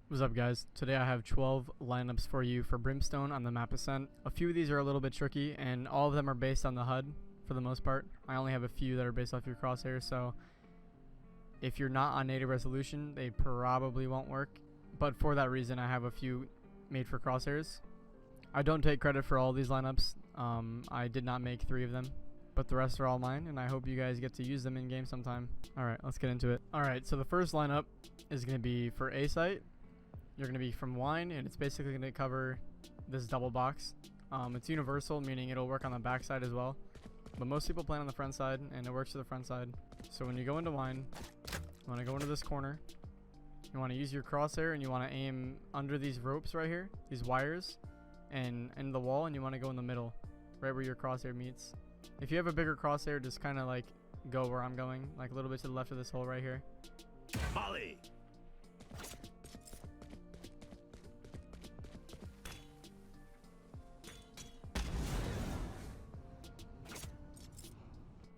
What's up, guys? Today I have 12 lineups for you for Brimstone on the map ASCENT. A few of these are a little bit tricky, and all of them are based on the HUD for the most part. I only have a few that are based off your crosshairs, so if you're not on native resolution, they probably won't work. But for that reason, I have a few made for crosshairs. I don't take credit for all these lineups. I did not make 3 of them, but the rest are all mine, and I hope you guys get to use them in game sometime. Alright, let's get into it. Alright, so the first lineup is going to be for A site. You're going to be from wine, and it's basically going to cover this double box. It's universal, meaning it'll work on the back side as well, but most people play on the front side, and it works for the front side. So when you go into wine, you want to go into this corner. You want to use your crosshair, and you want to aim under these ropes right here, these wires, and in the wall, and you want to go in the middle, right where your crosshair meets. If you have a bigger crosshair, just kind of like go where I'm going, like a little bit to the left of this hole right here. Molly.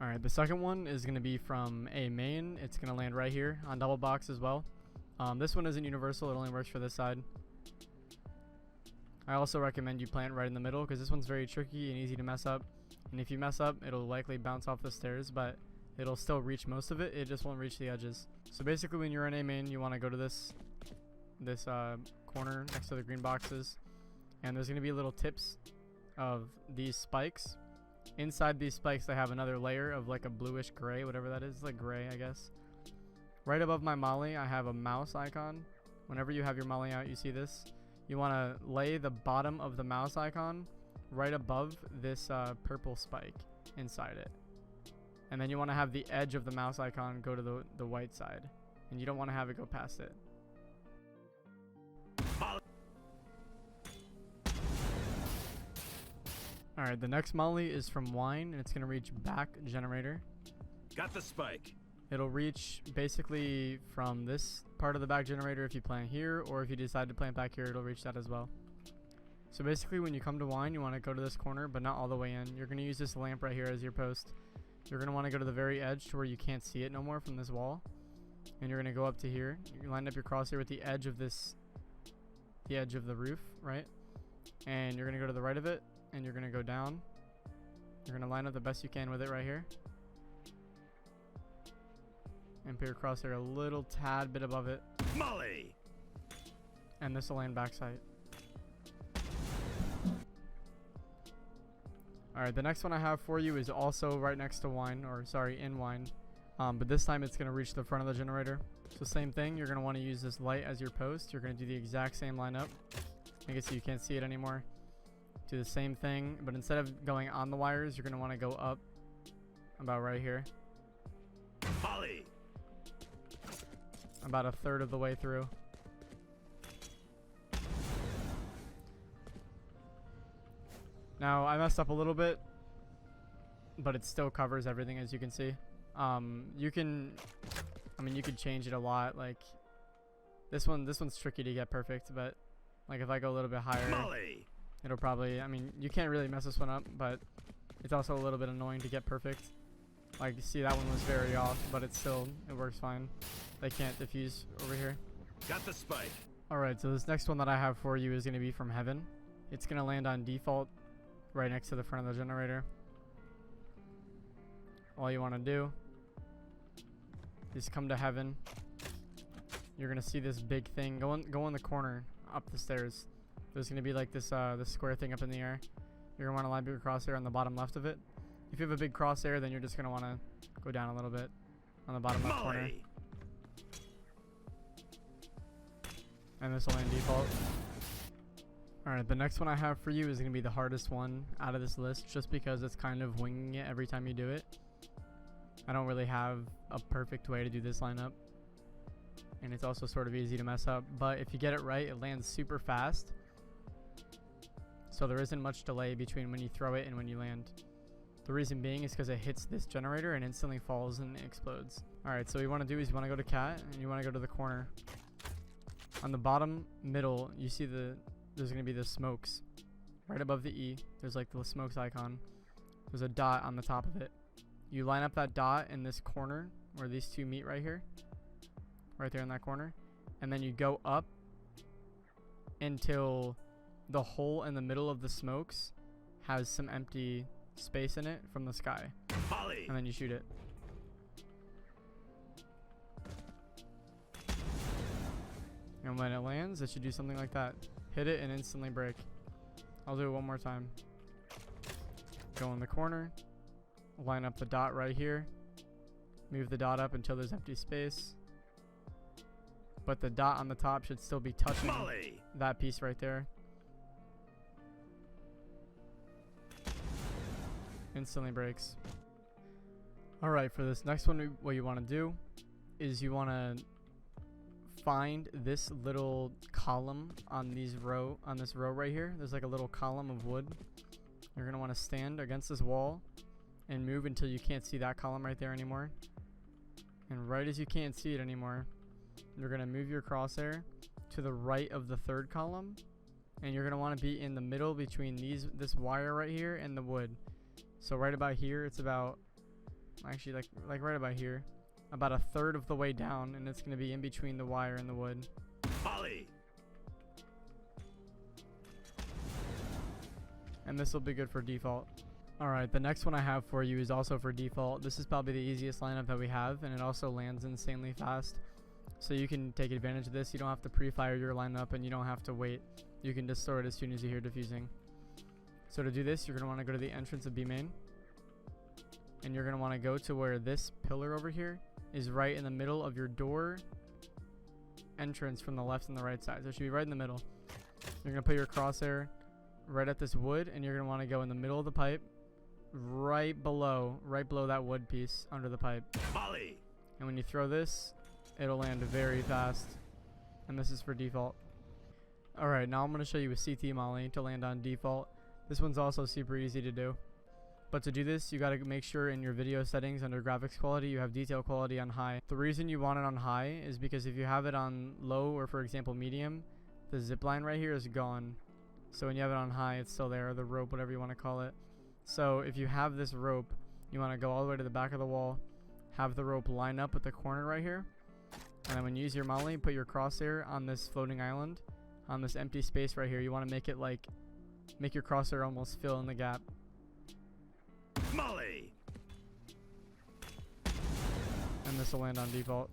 Alright, the second one is going to be from a main. It's going to land right here on double box as well. This one isn't universal, it only works for this side. I also recommend you plant right in the middle because this one's very tricky and easy to mess up. And if you mess up, it'll likely bounce off the stairs, but it'll still reach most of it. It just won't reach the edges. So basically when you're in a main, you want to go to this corner next to the green boxes. And there's going to be little tips of these spikes. Inside these spikes, I have another layer of like a bluish gray, whatever that is, like gray, I guess. Right above my molly, I have a mouse icon. Whenever you have your molly out, you see this. You want to lay the bottom of the mouse icon right above this purple spike inside it. And then you want to have the edge of the mouse icon go to the white side. And you don't want to have it go past it. Alright, the next molly is from wine, and it's going to reach back generator. Got the spike. It'll reach basically from this part of the back generator if you plant here, or if you decide to plant back here, it'll reach that as well. So basically when you come to wine, you want to go to this corner, but not all the way in. You're going to use this lamp right here as your post. You're going to want to go to the very edge to where you can't see it no more from this wall. And you're going to go up to here. You line up your crosshair with the edge of this, the edge of the roof, right? And you're going to go to the right of it, and you're going to go down. You're going to line up the best you can with it right here. And put your crosshair a little tad bit above it. Molly. And this will land backside. Alright, the next one I have for you is also right next to wine, or sorry, in wine. But this time it's going to reach the front of the generator. So same thing, you're going to want to use this light as your post. You're going to do the exact same lineup. I guess you can't see it anymore. Do the same thing, but instead of going on the wires, you're going to want to go up about right here. Molly. About a third of the way through. Now, I messed up a little bit, but it still covers everything, as you can see. You can change it a lot. Like this one's tricky to get perfect, but like if I go a little bit higher, Molly. it'll probably, you can't really mess this one up, but it's also a little bit annoying to get perfect. Like, you see that one was very off, but it works fine. They can't diffuse over here. Got the spike. Alright, so this next one that I have for you is going to be from heaven. It's going to land on default right next to the front of the generator. All you want to do is come to heaven. You're going to see this big thing. Go in the corner up the stairs. There's going to be like this square thing up in the air. You're going to want to line up your crosshair on the bottom left of it. If you have a big crosshair, then you're just going to want to go down a little bit on the bottom left corner. And this will land default. Alright, the next one I have for you is going to be the hardest one out of this list, just because it's kind of winging it every time you do it. I don't really have a perfect way to do this lineup. And it's also sort of easy to mess up. But if you get it right, it lands super fast. So there isn't much delay between when you throw it and when you land. The reason being is because it hits this generator and instantly falls and explodes. Alright, so what you want to do is you want to go to cat and you want to go to the corner. On the bottom middle, you see there's going to be the smokes. Right above the E, there's like the smokes icon. There's a dot on the top of it. You line up that dot in this corner where these two meet right here. Right there in that corner. And then you go up until the hole in the middle of the smokes has some empty space in it from the sky. Volley. And then you shoot it. And when it lands, it should do something like that. Hit it and instantly break. I'll do it one more time. Go in the corner. Line up the dot right here. Move the dot up until there's empty space. But the dot on the top should still be touching Volley. that piece right there. Instantly breaks. Alright, for this next one, what you want to do is you want to find this little column on this row right here. There's like a little column of wood. You're going to want to stand against this wall and move until you can't see that column right there anymore. And right as you can't see it anymore, you're going to move your crosshair to the right of the third column, and you're going to want to be in the middle between this wire right here and the wood. So right about here, it's about, actually like right about here, about a third of the way down, and it's going to be in between the wire and the wood. Volley. And this will be good for default. Alright, the next one I have for you is also for default. This is probably the easiest lineup that we have, and it also lands insanely fast. So you can take advantage of this. You don't have to pre-fire your lineup, and you don't have to wait. You can just throw it as soon as you hear defusing. So to do this, you're going to want to go to the entrance of B main. And you're going to want to go to where this pillar over here is right in the middle of your door entrance from the left and the right side. So it should be right in the middle. You're going to put your crosshair right at this wood, and you're going to want to go in the middle of the pipe, right below that wood piece under the pipe. Volley. And when you throw this, it'll land very fast. And this is for default. Alright, now I'm going to show you a CT molly to land on default. This one's also super easy to do. But to do this, you got to make sure in your video settings under graphics quality, you have detail quality on high. The reason you want it on high is because if you have it on low, or for example medium, the zip line right here is gone. So when you have it on high, it's still there, or the rope, whatever you want to call it. So if you have this rope, you want to go all the way to the back of the wall, have the rope line up with the corner right here, and then when you use your molly, put your crosshair on this floating island, on this empty space right here. You want to make it like, make your crosshair almost fill in the gap. Molly. And this will land on default.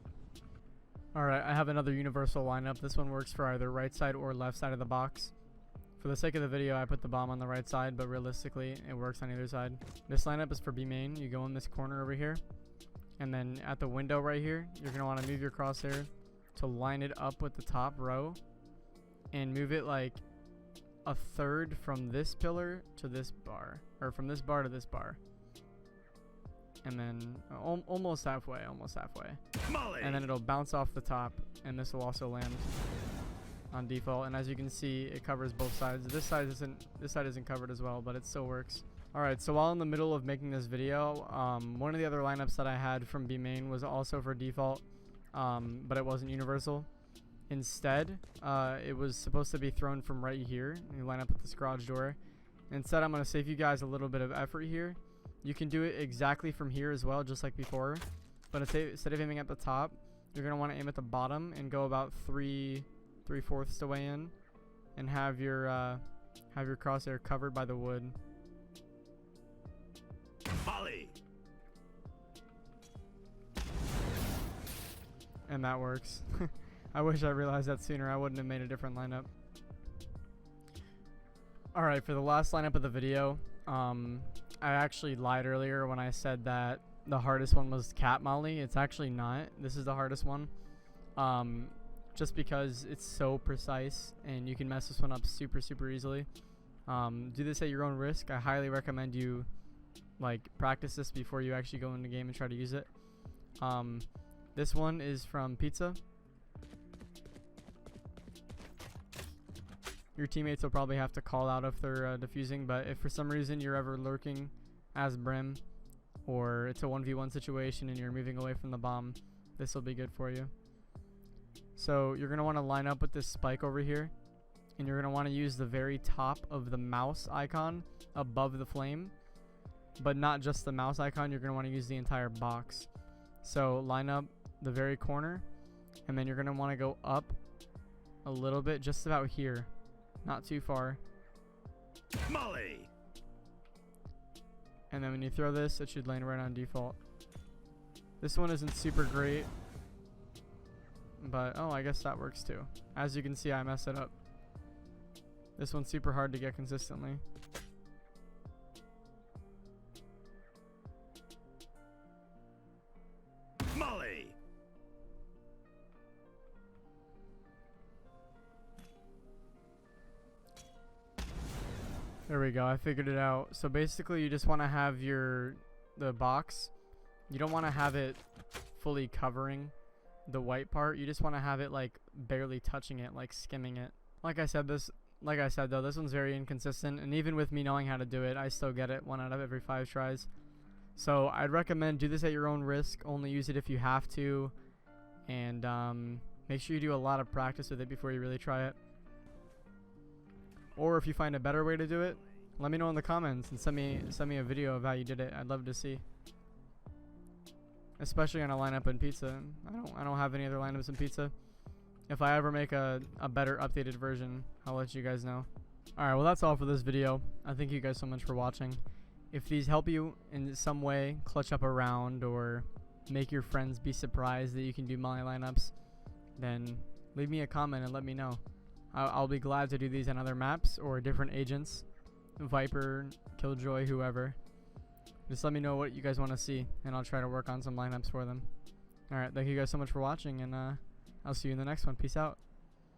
Alright, I have another universal lineup. This one works for either right side or left side of the box. For the sake of the video, I put the bomb on the right side, but realistically, it works on either side. This lineup is for B main. You go in this corner over here, and then at the window right here, you're going to want to move your crosshair to line it up with the top row, and move it like a third from this pillar to this bar, or from this bar to this bar. And then almost halfway. Molly. And then it'll bounce off the top, and this will also land on default. And as you can see, it covers both sides. This side isn't covered as well, but it still works. Alright, so while in the middle of making this video, one of the other lineups that I had from B main was also for default, but it wasn't universal. Instead, it was supposed to be thrown from right here. You line up with this garage door. Instead, I'm going to save you guys a little bit of effort here. You can do it exactly from here as well, just like before. But instead of aiming at the top, you're going to want to aim at the bottom and go about 3/4 the way in, and have your crosshair covered by the wood. Molly. And that works. I wish I realized that sooner. I wouldn't have made a different lineup. Alright, for the last lineup of the video, I actually lied earlier when I said that the hardest one was cat molly. It's actually not. This is the hardest one. Just because it's so precise and you can mess this one up super easily. Do this at your own risk. I highly recommend you practice this before you actually go into the game and try to use it. This one is from Pizza. Your teammates will probably have to call out if they're defusing, but if for some reason you're ever lurking as Brim, or it's a 1v1 situation and you're moving away from the bomb, this will be good for you. So you're going to want to line up with this spike over here, and you're going to want to use the very top of the mouse icon above the flame, but not just the mouse icon. You're going to want to use the entire box. So line up the very corner, and then you're going to want to go up a little bit, just about here, not too far. Molly. And then when you throw this, it should land right on default. This one isn't super great, but oh, I guess that works too. As you can see, I mess it up. This one's super hard to get consistently. Molly. There we go, I figured it out. So basically you just want to have the box. You don't want to have it fully covering the white part. You just want to have it like barely touching it, like skimming it. Like I said though, this one's very inconsistent, and even with me knowing how to do it, I still get it 1 out of every 5 tries. So I'd recommend do this at your own risk. Only use it if you have to, and make sure you do a lot of practice with it before you really try it. Or if you find a better way to do it, let me know in the comments and send me a video of how you did it. I'd love to see. Especially on a lineup in pizza. I don't have any other lineups in pizza. If I ever make a better updated version, I'll let you guys know. Alright, well that's all for this video. I thank you guys so much for watching. If these help you in some way, clutch up a round or make your friends be surprised that you can do molly lineups, then leave me a comment and let me know. I'll be glad to do these on other maps or different agents. Viper, Killjoy, whoever. Just let me know what you guys want to see, and I'll try to work on some lineups for them. Alright, thank you guys so much for watching, and I'll see you in the next one. Peace out.